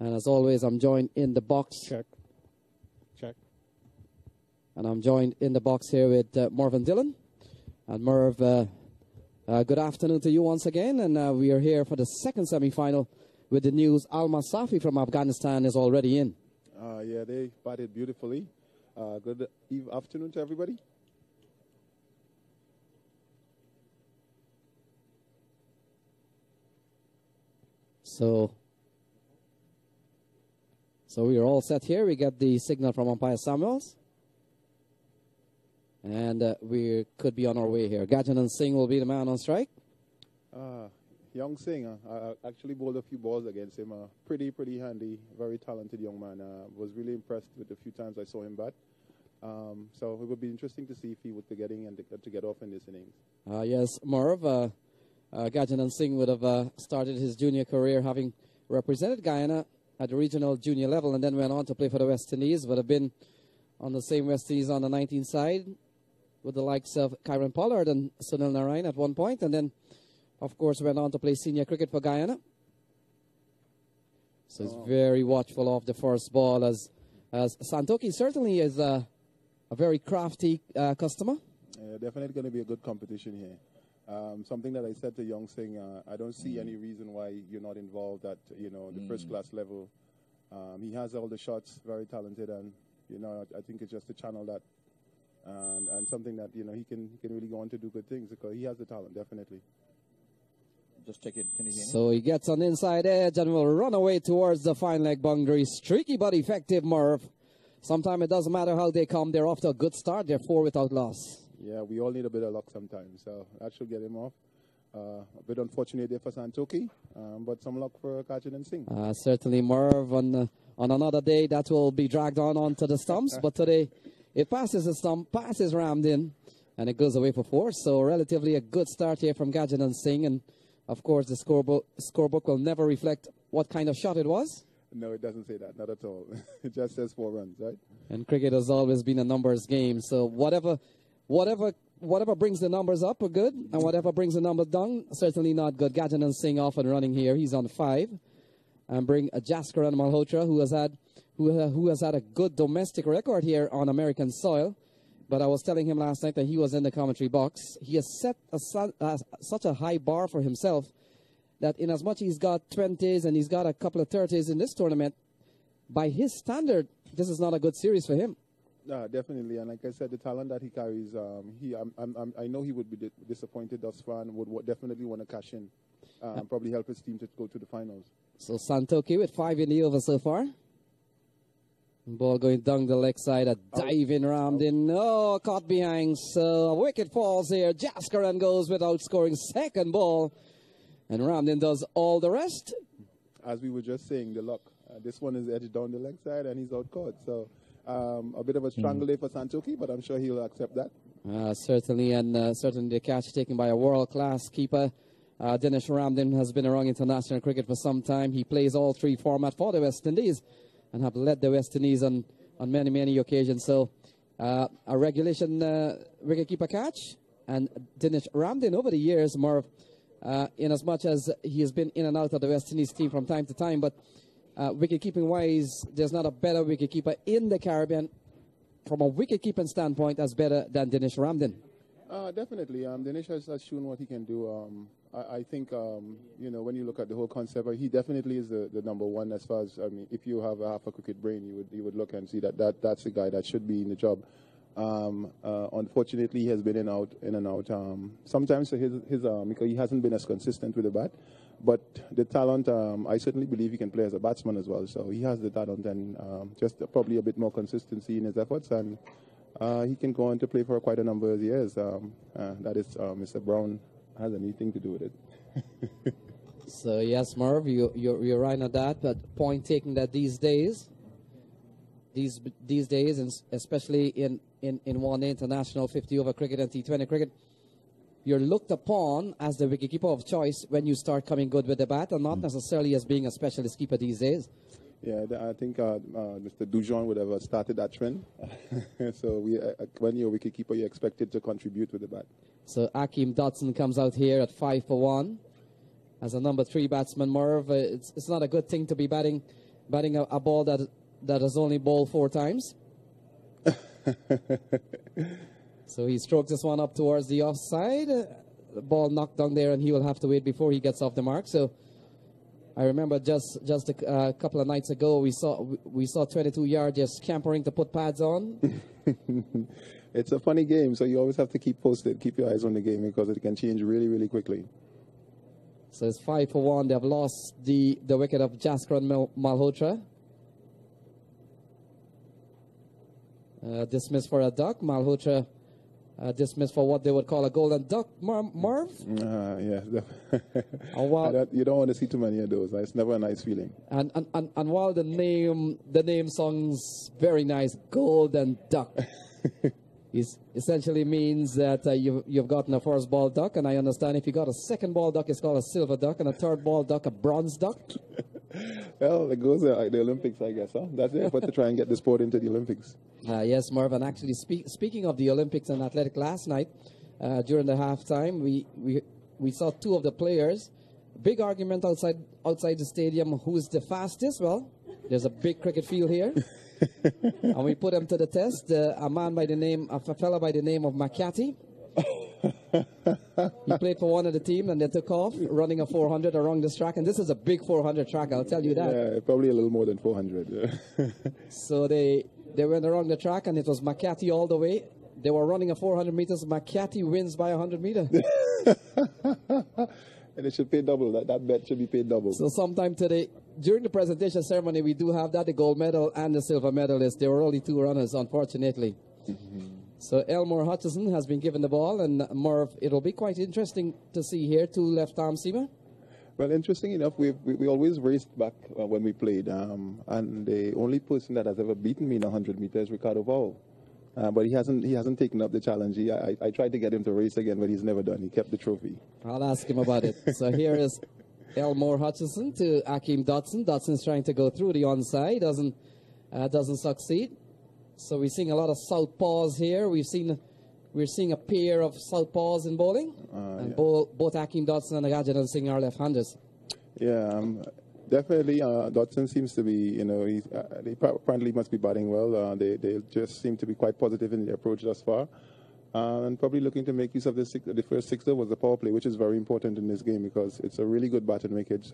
And as always, I'm joined in the box. Check. And I'm joined in the box here with Marvin Dillon. And Merv, good afternoon to you once again. And we are here for the second semi-final with the news. Alma Safi from Afghanistan is already in. Yeah, they batted beautifully. Good afternoon to everybody. So we are all set here. We get the signal from umpire Samuels. And we could be on our way here. Gajanan Singh will be the man on strike. Young Singh, I actually bowled a few balls against him. Pretty handy, very talented young man. Was really impressed with the few times I saw him bat. So it would be interesting to see if he would be getting and to get off in this innings. Yes, Merv, Gajanan Singh would have started his junior career having represented Guyana at the regional junior level and then went on to play for the West Indies. Would have been on the same West Indies on the 19th side with the likes of Kyron Pollard and Sunil Narayan at one point, and then, of course, went on to play senior cricket for Guyana. So he's very watchful of the first ball, as Santoki certainly is a very crafty customer. Definitely going to be a good competition here. Something that I said to Young Singh, I don't see any reason why you're not involved at the first class level. He has all the shots, very talented, and I think it's just to channel that. And something that he can really go on to do good things because he has the talent, definitely. Just check it. Can you hear me? So he gets on inside edge and will run away towards the fine leg boundary. Streaky but effective, Merv. Sometimes it doesn't matter how they come. They're off to a good start. They're 4 without loss. Yeah, we all need a bit of luck sometimes. So that should get him off. A bit unfortunate there for Santoki, but some luck for Gajanan Singh. Certainly, Merv, on another day that will be dragged onto the stumps. But today it passes the stump, passes Ramdin, and it goes away for 4. So relatively a good start here from Gajanan Singh. And, of course, the scorebook will never reflect what kind of shot it was. No, it doesn't say that. Not at all. It just says 4 runs, right? And cricket has always been a numbers game. So whatever brings the numbers up are good, and whatever brings the numbers down, certainly not good. Gajanan Singh off and running here. He's on 5. And bring Jaskaran Malhotra, who has had a good domestic record here on American soil. But I was telling him last night that he was in the commentary box. He has set such a high bar for himself that in as much he's got 20s and he's got a couple of 30s in this tournament, by his standard, this is not a good series for him. Definitely, and like I said, the talent that he carries, I know he would be disappointed thus far and would definitely want to cash in, probably help his team to go to the finals. So Santoki with 5 in the over so far. Ball going down the leg side, a diving Ramdin. Oh, caught behind. So a wicket falls here. Jaskaran goes without scoring. Second ball. And Ramdin does all the rest. As we were just saying, the luck. This one is edged down the leg side and he's out caught. So a bit of a strangle there for Santoki, but I'm sure he'll accept that. Certainly, and certainly the catch taken by a world-class keeper. Dinesh Ramdin has been around international cricket for some time. He plays all 3 formats for the West Indies and have led the West Indies on many occasions. So a regulation wicketkeeper catch. And Dinesh Ramdin over the years, Merv, in as much as he has been in and out of the West Indies team from time to time, but wicket-keeping-wise, there's not a better wicket-keeper in the Caribbean from a wicket-keeping standpoint as better than Dinesh Ramdin. Definitely. Dinesh has shown what he can do. I think, when you look at the whole concept, he definitely is the number one as far as, if you have a half a cricket brain, you would look and see that's the guy that should be in the job. Unfortunately, he has been in and out. Sometimes because he hasn't been as consistent with the bat. But the talent, I certainly believe he can play as a batsman as well. So he has the talent and just probably a bit more consistency in his efforts. And he can go on to play for quite a number of years. That is, Mr. Brown has anything to do with it. So, yes, Merv, you're right on that. But point taken that these days, and especially in one international 50-over cricket and T20 cricket, you're looked upon as the wicketkeeper of choice when you start coming good with the bat and not necessarily as being a specialist keeper these days. Yeah, I think Mr. Dujon would have started that trend. So when you're a wicketkeeper, you're expected to contribute with the bat. So Akeem Dotson comes out here at 5 for 1 as a number 3 batsman. Merv, it's not a good thing to be batting batting a ball that has only bowled 4 times. So he strokes this one up towards the offside. The ball knocked down there, and he will have to wait before he gets off the mark. So I remember just a couple of nights ago, we saw 22 yards just scampering to put pads on. It's a funny game, so you always have to keep posted, keep your eyes on the game because it can change really, really quickly. So it's 5 for 1. They have lost the wicket of Jaskran Malhotra. Dismissed for a duck. Malhotra dismissed for what they would call a golden duck. Marv? Yeah. While, You don't want to see too many of those. It's never a nice feeling. and while the name sounds very nice, golden duck, essentially means that you've gotten a first ball duck, and I understand if you got a second ball duck, it's called a silver duck, and a third ball duck, a bronze duck. Well, it goes like the Olympics, I guess. Huh? That's the effort to try and get the sport into the Olympics. Yes, Marvin. Actually, speaking of the Olympics and athletic, last night during the halftime, we saw 2 of the players. Big argument outside the stadium. Who is the fastest? Well, there's a big cricket field here. And we put him to the test. A fella by the name of McCarthy. He played for one of the team, and they took off running a 400 around this track. And this is a big 400 track, I'll tell you that. Yeah, probably a little more than 400. Yeah. So they went around the track, and it was McCarthy all the way. They were running a 400 meters. McCarthy wins by 100 meters. And it should pay double. That bet should be paid double. So sometime today, during the presentation ceremony, we do have that, the gold medal and the silver medalist. There were only 2 runners, unfortunately. So Elmore Hutchison has been given the ball, and Merv, it'll be quite interesting to see here 2 left-arm seamer. Well, interesting enough, we always raced back when we played, and the only person that has ever beaten me in 100 meters is Ricardo Vowell. But he hasn't taken up the challenge. I tried to get him to race again, but he's never done. He kept the trophy. I'll ask him about it. So here is Elmore Hutchison to Akeem Dotson. Dotson's trying to go through the onside, doesn't succeed. So we're seeing a lot of southpaws here. We're seeing a pair of southpaws in bowling, and both Akeem Dotson and Gajanan Singh are left-handers. Yeah, definitely. Dotson seems to be, they apparently must be batting well. They just seem to be quite positive in their approach thus far, and probably looking to make use of the first sixer was the power play, which is very important in this game because it's a really good bat and wicket.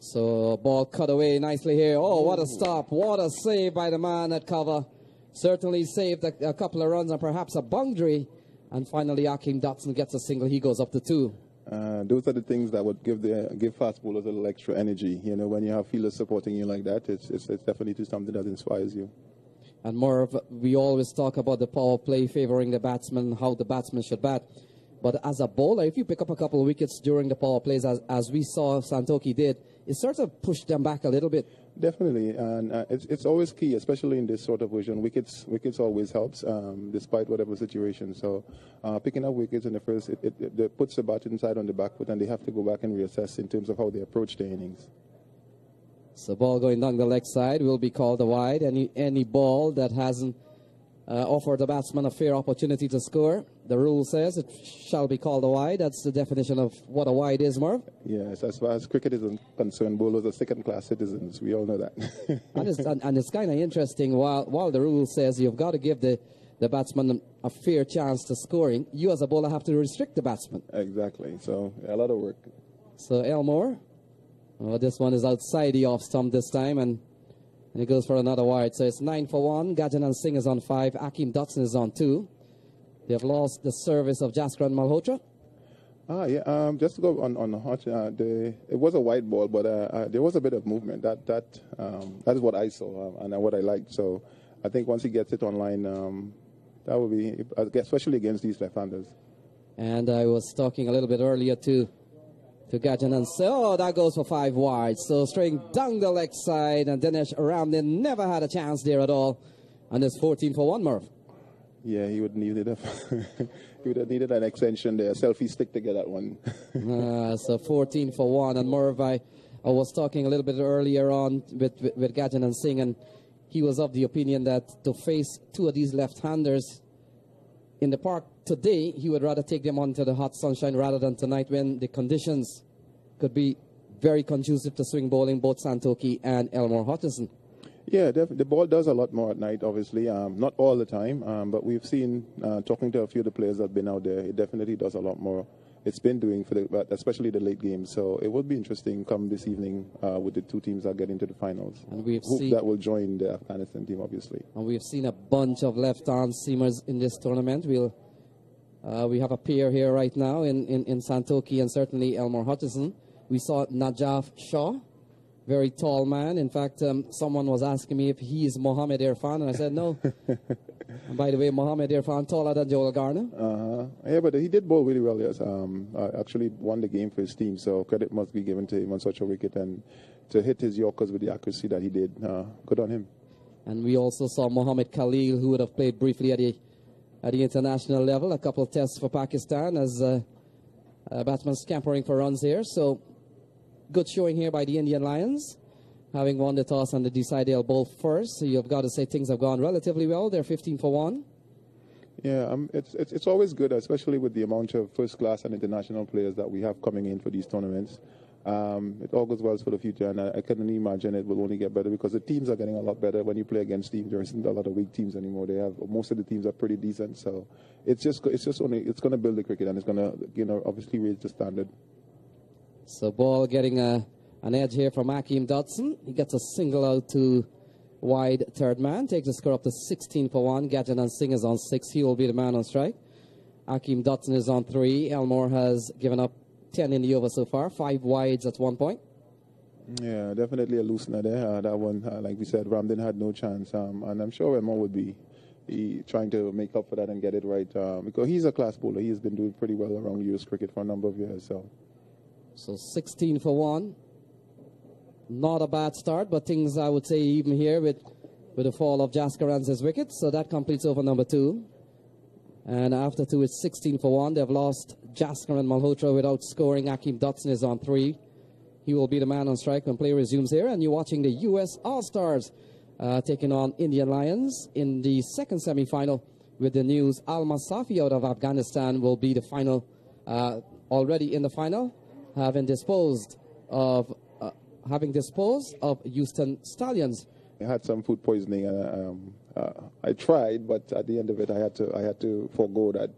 So ball cut away nicely here. Oh, what a stop. What a save by the man at cover. Certainly saved a couple of runs and perhaps a boundary. And finally, Akeem Dotson gets a single. He goes up to 2. Those are the things that would give fast bowlers a little extra energy. When you have fielders supporting you like that, it's definitely something that inspires you. And more, we always talk about the power play favoring the batsman, how the batsman should bat. But as a bowler, if you pick up a couple of wickets during the power plays, as we saw Santoki did, it sort of pushed them back a little bit. Definitely, and it's always key, especially in this sort of version. Wickets always helps, despite whatever situation. So picking up wickets in the first, it puts the bat inside on the back foot, and they have to go back and reassess in terms of how they approach the innings. So ball going down the leg side will be called a wide. Any ball that hasn't offered the batsman a fair opportunity to score, the rule says it shall be called a wide. That's the definition of what a wide is, Marv. Yes, as far as cricket is concerned, bowlers are second-class citizens. We all know that. and it's kind of interesting. While the rule says you've got to give the batsman a fair chance to scoring, you as a bowler have to restrict the batsman. Exactly. So a lot of work. So Elmore, this one is outside the off stump this time, and he goes for another wide. So it's 9 for 1. Gajanan Singh is on 5. Akeem Dotson is on 2. They have lost the service of Jaskran Malhotra. Just to go on Hutch, it was a wide ball, but there was a bit of movement. That is what I saw and what I liked. So I think once he gets it online, that will be, especially against these left-handers. And I was talking a little bit earlier to Gajanan. So that goes for 5 wide. So straight down the leg side, and Dinesh Ramdin never had a chance there at all. And it's 14 for 1, Murph. Yeah, he would need it. He would have needed an extension there, a selfie stick to get that one. So 14 for 1. And Murph, I was talking a little bit earlier on with Gajanan Singh, and he was of the opinion that to face 2 of these left-handers in the park today, he would rather take them onto the hot sunshine rather than tonight when the conditions could be very conducive to swing bowling, both Santoki and Elmore Hutchison. Yeah, the ball does a lot more at night, obviously. Not all the time, but we've seen, talking to a few of the players that have been out there, it definitely does a lot more. It's been doing, especially the late games. So it will be interesting come this evening with the two teams that get into the finals. And we've Hope seen that will join the Afghanistan team, obviously. And we've seen a bunch of left-arm seamers in this tournament. We have a pair here right now in Santoki and certainly Elmore Hutchison. We saw Najaf Shah, very tall man. In fact, someone was asking me if he is Mohamed Irfan, and I said no. And by the way, Mohamed Irfan taller than Joel Garner. Yeah, but he did bowl really well, yes. Actually won the game for his team, so credit must be given to him on such a wicket. And to hit his Yorkers with the accuracy that he did, good on him. And we also saw Mohamed Khalil, who would have played briefly at the international level, a couple of tests for Pakistan as batsman scampering for runs here. So good showing here by the Indian Lions, having won the toss and they decide they'll bowl first. So you've got to say things have gone relatively well. They're 15 for 1. Yeah, it's always good, especially with the amount of first-class and international players that we have coming in for these tournaments. It all goes well for the future, and I can only imagine it will only get better because the teams are getting a lot better when you play against teams. There isn't a lot of weak teams anymore. Most of the teams are pretty decent, so it's going to build the cricket, and it's going to obviously raise the standard. So ball getting an edge here from Akeem Dotson. He gets a single out to wide third man, takes the score up to 16 for 1. Gajanan Singh is on 6. He will be the man on strike. Akeem Dotson is on 3. Elmore has given up 10 in the over so far, 5 wides at 1 point. Yeah, definitely a loosener there. That one, like we said, Ramden had no chance, and I'm sure Elmore would be trying to make up for that and get it right because he's a class bowler. He's been doing pretty well around US cricket for a number of years. So 16 for 1. Not a bad start, but things I would say even here with the fall of Jaskaran's wicket. So that completes over number 2. And after 2, it's 16 for 1. They've lost Jaskaran Malhotra without scoring. Akeem Dotson is on 3. He will be the man on strike when play resumes here. And you're watching the U.S. All-Stars taking on Indian Lions in the second semi-final with the news Alma Safi out of Afghanistan will be the final, already in the final, having disposed of Houston Stallions. I had some food poisoning, and I tried, but at the end of it, I had to forego that.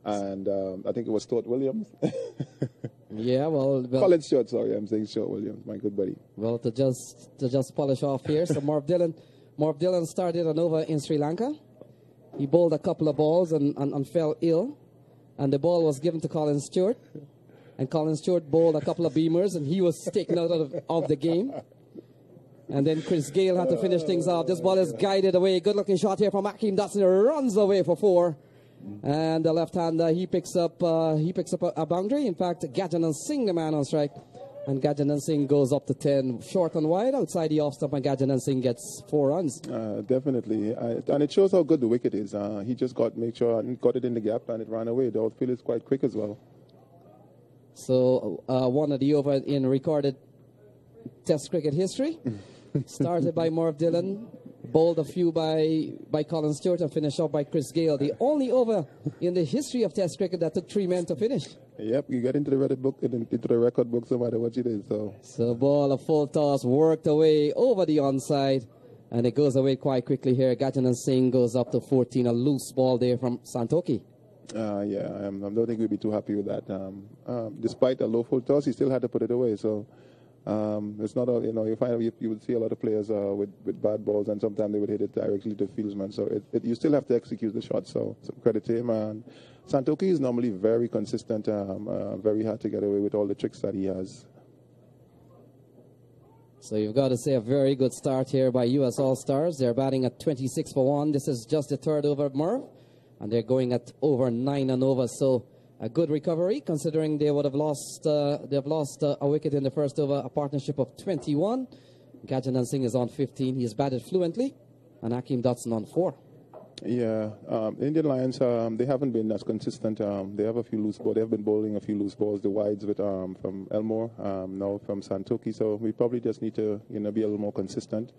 And I think it was Stuart Williams. Yeah, well, Colin Stewart, sorry, I'm saying Stuart Williams, my good buddy. Well, to just polish off here, so Marv Dillon started an over in Sri Lanka. He bowled a couple of balls and fell ill, and the ball was given to Colin Stewart. And Colin Stewart bowled a couple of beamers, and he was taken out of the game. And then Chris Gale had to finish things off. This ball is guided away. Good-looking shot here from Akeem Dotson. He runs away for 4. And the left-hander, he picks up a boundary. In fact, Gajanan Singh, the man on strike. And Gajanan Singh goes up to 10, short and wide, outside the off-stump, and Gajanan Singh gets 4 runs. Definitely. And it shows how good the wicket is. He just got it in the gap, and it ran away. The outfield is quite quick as well. So one of the over in recorded Test cricket history. Started by Marv Dillon, bowled a few by Colin Stewart, and finished off by Chris Gale. The only over in the history of Test cricket that took 3 men to finish. Yep, you get into the record book no matter what you did. So ball, a full toss, worked away over the onside, and it goes away quite quickly here. Gajanan Singh goes up to 14, a loose ball there from Santoki. I don't think we'd be too happy with that. Despite a low full toss, he still had to put it away. So it's not you would see a lot of players with bad balls, and sometimes they would hit it directly to fieldsman. So you still have to execute the shot. So some credit to him. And Santoki is normally very consistent, very hard to get away with all the tricks that he has. So you've got to say a very good start here by U.S. All-Stars. They're batting at 26 for 1. This is just the third over of Merv. And they're going at over 9 and over. So a good recovery, considering they would have lost a wicket in the first over, a partnership of 21. Gajanan Singh is on 15. He's batted fluently. And Akeem Dotson on 4. Yeah, Indian Lions, they haven't been as consistent. They have a few loose balls. They have been bowling a few loose balls. The wides from Elmore, now from Santoki. So we probably just need to be a little more consistent.